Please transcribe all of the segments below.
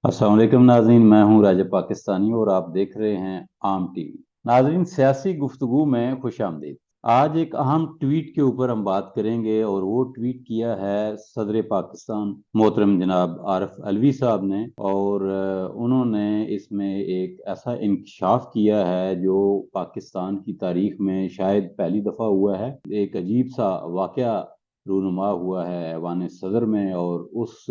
अस्सलाम वालेकुम नाज़रीन, मैं हूं राजा पाकिस्तानी और आप देख रहे हैं आम टीवी। नाज़रीन, सियासी गुफ्तगू में खुश आमदीद। आज एक अहम ट्वीट के ऊपर हम बात करेंगे और वो ट्वीट किया है सदर पाकिस्तान मोहतरम जनाब आरिफ अलवी साहब ने। और उन्होंने इसमें एक ऐसा इंकशाफ किया है जो पाकिस्तान की तारीख में शायद पहली दफ़ा हुआ है। एक अजीब सा वाक़या रूनुमा हुआ है ऐवान सदर में और उस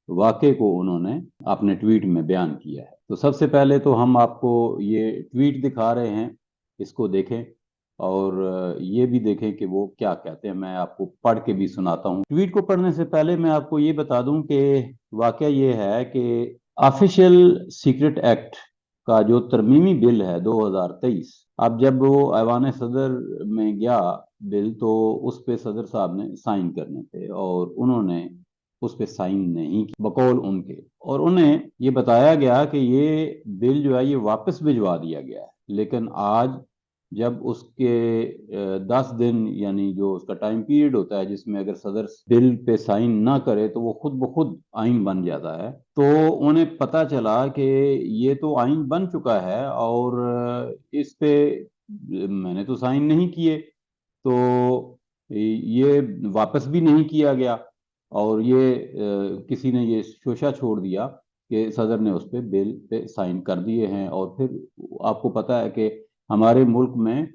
वाक़े को उन्होंने अपने ट्वीट में बयान किया है। तो सबसे पहले तो हम आपको ये ट्वीट दिखा रहे हैं, इसको देखें और ये भी देखें कि वो क्या कहते हैं। मैं आपको पढ़ के भी सुनाता हूँ। ट्वीट को पढ़ने से पहले मैं आपको ये बता दूं कि वाक़या ये है कि ऑफिशियल सीक्रेट एक्ट का जो तरमीमी बिल है 2023, अब जब वो ऐवान सदर में गया बिल, तो उस पे सदर साहब ने साइन करने थे और उन्होंने उस पे साइन नहीं की बकौल उनके। और उन्हें ये बताया गया कि ये बिल जो है ये वापस भिजवा दिया गया है। लेकिन आज जब उसके 10 दिन यानी जो उसका टाइम पीरियड होता है जिसमें अगर सदर बिल पे साइन ना करे तो वो खुद ब खुद आइन बन जाता है, तो उन्हें पता चला कि ये तो आइन बन चुका है और इस पे मैंने तो साइन नहीं किए, तो ये वापस भी नहीं किया गया और ये किसी ने ये शोशा छोड़ दिया कि सदर ने उस पे बिल पे साइन कर दिए हैं। और फिर आपको पता है कि हमारे मुल्क में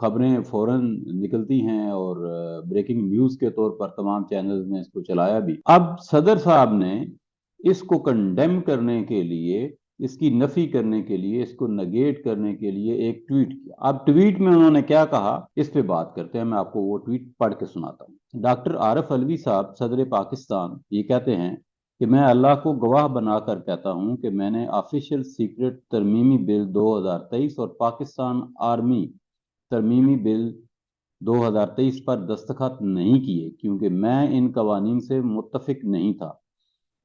खबरें फौरन निकलती हैं और ब्रेकिंग न्यूज़ के तौर पर तमाम चैनल्स ने इसको चलाया भी। अब सदर साहब ने इसको कंडेम करने के लिए, इसकी नफी करने के लिए, इसको नेगेट करने के लिए एक ट्वीट किया। अब ट्वीट में उन्होंने क्या कहा इस पे बात करते हैं। मैं आपको वो ट्वीट पढ़ के सुनाता हूँ। डॉक्टर आरिफ अलवी साहब सदर पाकिस्तान ये कहते हैं कि मैं अल्लाह को गवाह बनाकर कहता हूं कि मैंने ऑफिशियल सीक्रेट तरमीमी बिल 2023 और पाकिस्तान आर्मी तरमीमी बिल 2023 पर दस्तखत नहीं किए क्योंकि मैं इन कवानीन से मुत्तफिक नहीं था।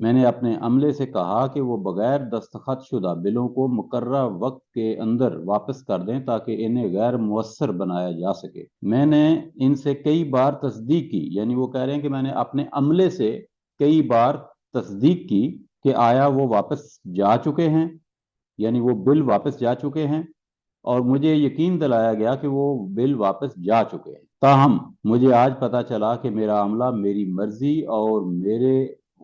मैंने अपने अमले से कहा कि वो बगैर दस्तखत शुदा बिलों को मुकर्रर वक्त के अंदर वापस कर दें ताकि इन्हें गैर मुअस्सर बनाया जा सके। मैंने इनसे कई बार तस्दीक की, यानी वो कह रहे हैं कि मैंने अपने अमले से कई बार तस्दीक की कि आया वो वापस जा चुके हैं, यानी वो बिल वापस जा चुके हैं, और मुझे यकीन दिलाया गया कि वो बिल वापस जा चुके हैं। ताहम मुझे आज पता चला कि मेरा अमला मेरी मर्जी और मेरे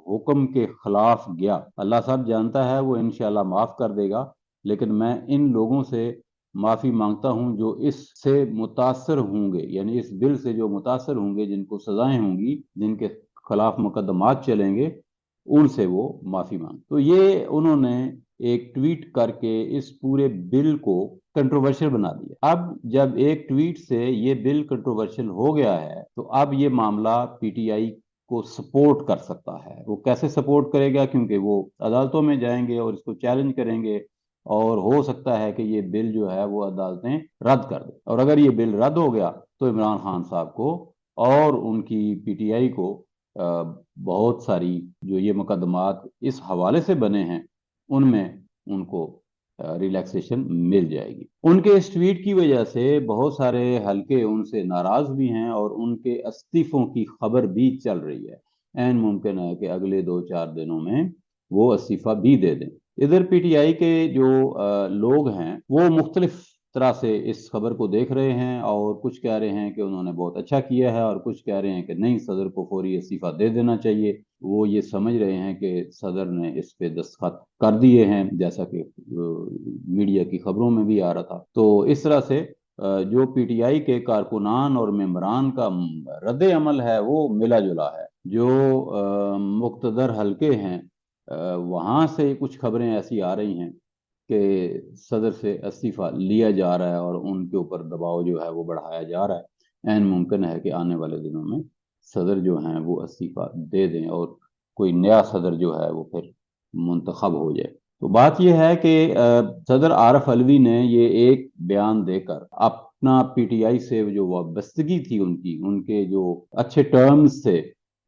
हुक्म के खिलाफ गया। अल्लाह साहब जानता है, वो इंशाल्लाह माफ कर देगा। लेकिन मैं इन लोगों से माफी मांगता हूं जो इससे मुतासर होंगे, यानी इस बिल से जो मुतासर होंगे, जिनको सजाएं होंगी, जिनके खिलाफ मुकदमात चलेंगे, उनसे वो माफी मांग। तो ये उन्होंने एक ट्वीट करके इस पूरे बिल को कंट्रोवर्शियल बना दिया। अब जब एक ट्वीट से ये बिल कंट्रोवर्शियल हो गया है तो अब ये मामला पीटीआई को सपोर्ट कर सकता है। वो कैसे सपोर्ट करेगा? क्योंकि वो अदालतों में जाएंगे और इसको चैलेंज करेंगे और हो सकता है कि ये बिल जो है वो अदालतें रद्द कर दे। और अगर ये बिल रद्द हो गया तो इमरान खान साहब को और उनकी पीटीआई को बहुत सारी जो ये मुकदमात इस हवाले से बने हैं उनमें उनको रिलैक्सेशन मिल जाएगी। उनके इस ट्वीट की वजह से बहुत सारे हलके उनसे नाराज भी हैं और उनके इस्तीफों की खबर भी चल रही है। एन मुमकिन है कि अगले 2-4 दिनों में वो इस्तीफा भी दे दें। इधर पीटीआई के जो लोग हैं वो मुख्तलिफ तरह से इस खबर को देख रहे हैं और कुछ कह रहे हैं कि उन्होंने बहुत अच्छा किया है और कुछ कह रहे हैं कि नहीं, सदर को फौरी इस्तीफा दे देना चाहिए। वो ये समझ रहे हैं कि सदर ने इस पे दस्तखत कर दिए हैं, जैसा कि मीडिया की खबरों में भी आ रहा था। तो इस तरह से जो पीटीआई के कारकुनान और मेंबरान का रद्द अमल है वो मिला जुला है। जो मुक्तदर हलके हैं वहां से कुछ खबरें ऐसी आ रही हैं कि सदर से इस्तीफा लिया जा रहा है और उनके ऊपर दबाव जो है वो बढ़ाया जा रहा है। ऐन मुमकिन है कि आने वाले दिनों में सदर जो हैं वो इस्तीफा दे दें और कोई नया सदर जो है वो फिर मुंतखब हो जाए। तो बात यह है कि सदर आरिफ अलवी ने ये एक बयान देकर अपना पीटीआई से जो वाबस्तगी थी, उनकी उनके जो अच्छे टर्म्स थे,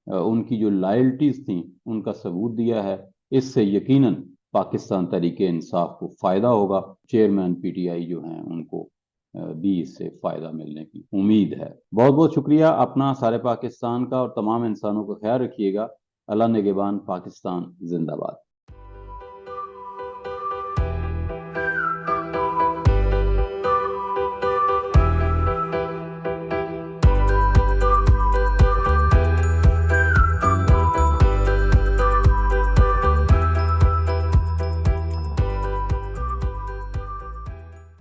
उनकी जो लॉयल्टीज थी, उनका सबूत दिया है। इससे यकीनन पाकिस्तान तहरीके इंसाफ को फायदा होगा। चेयरमैन पीटीआई जो हैं उनको भी इससे फायदा मिलने की उम्मीद है। बहुत बहुत शुक्रिया अपना सारे पाकिस्तान का, और तमाम इंसानों का ख्याल रखिएगा। अल्लाह निगहबान। पाकिस्तान जिंदाबाद।